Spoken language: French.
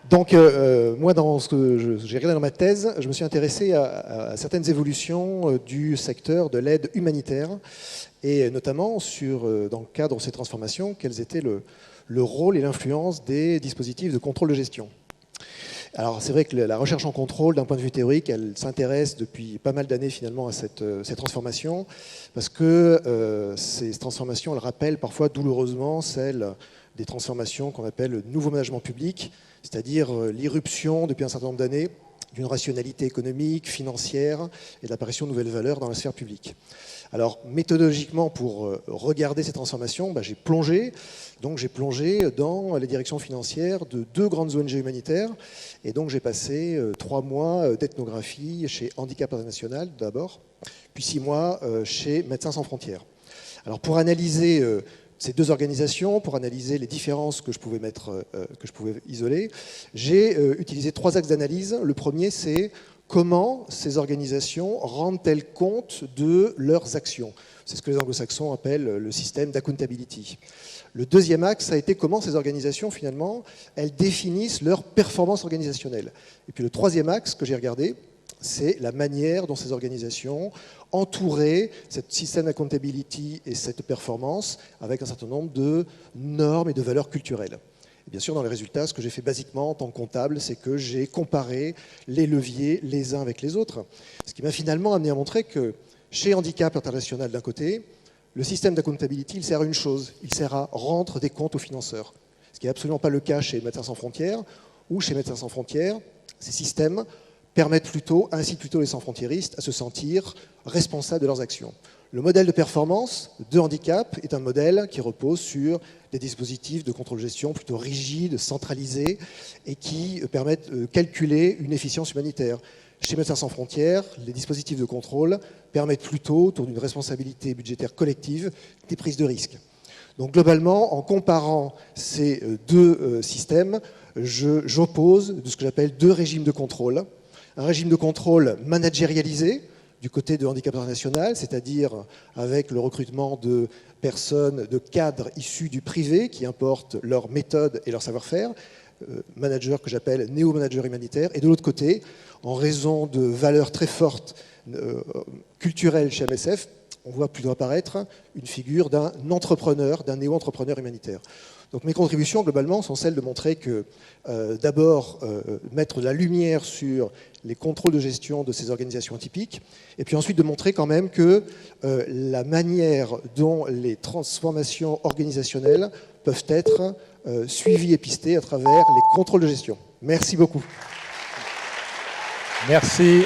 Donc, moi, dans ce que j'ai regardé dans ma thèse, je me suis intéressé à certaines évolutions du secteur de l'aide humanitaire, et notamment dans le cadre de ces transformations, quels étaient le rôle et l'influence des dispositifs de contrôle de gestion. Alors c'est vrai que la recherche en contrôle, d'un point de vue théorique, elle s'intéresse depuis pas mal d'années finalement à cette transformation, parce que ces transformations, elles rappellent parfois douloureusement celles des transformations qu'on appelle le nouveau management public, c'est-à-dire l'irruption depuis un certain nombre d'années d'une rationalité économique, financière et de l'apparition de nouvelles valeurs dans la sphère publique. Alors, méthodologiquement, pour regarder ces transformations, j'ai plongé dans les directions financières de 2 grandes ONG humanitaires. Et donc, j'ai passé 3 mois d'ethnographie chez Handicap International, d'abord, puis 6 mois chez Médecins sans frontières. Alors, pour analyser ces 2 organisations, pour analyser les différences que je pouvais isoler, j'ai utilisé 3 axes d'analyse. Le premier, c'est comment ces organisations rendent-elles compte de leurs actions. C'est ce que les anglo-saxons appellent le système d'accountability. Le deuxième axe a été comment ces organisations, finalement, elles définissent leur performance organisationnelle. Et puis le troisième axe que j'ai regardé, c'est la manière dont ces organisations entouraient ce système d'accountability et cette performance avec un certain nombre de normes et de valeurs culturelles. Et bien sûr, dans les résultats, ce que j'ai fait basiquement en tant que comptable, c'est que j'ai comparé les leviers les uns avec les autres. Ce qui m'a finalement amené à montrer que chez Handicap International d'un côté, le système d'accountability, il sert à une chose, il sert à rendre des comptes aux financeurs. Ce qui n'est absolument pas le cas chez Médecins sans frontières, ou chez Médecins sans frontières, ces systèmes incitent plutôt les sans-frontiéristes à se sentir responsables de leurs actions. Le modèle de performance de Handicap est un modèle qui repose sur des dispositifs de contrôle-gestion plutôt rigides, centralisés, et qui permettent de calculer une efficience humanitaire. Chez Médecins sans frontières, les dispositifs de contrôle permettent plutôt, autour d'une responsabilité budgétaire collective, des prises de risques. Donc globalement, en comparant ces 2 systèmes, j'oppose de ce que j'appelle 2 régimes de contrôle. Un régime de contrôle managérialisé, du côté de Handicap International, c'est-à-dire avec le recrutement de personnes, de cadres issus du privé qui importent leurs méthodes et leur savoir-faire, managers que j'appelle néo-managers humanitaires, et de l'autre côté, en raison de valeurs très fortes culturelles chez MSF, on voit plutôt apparaître une figure d'un entrepreneur, d'un néo-entrepreneur humanitaire. Donc mes contributions, globalement, sont celles de montrer que, d'abord, mettre la lumière sur les contrôles de gestion de ces organisations atypiques, et puis ensuite de montrer quand même que la manière dont les transformations organisationnelles peuvent être suivies et pistées à travers les contrôles de gestion. Merci beaucoup. Merci.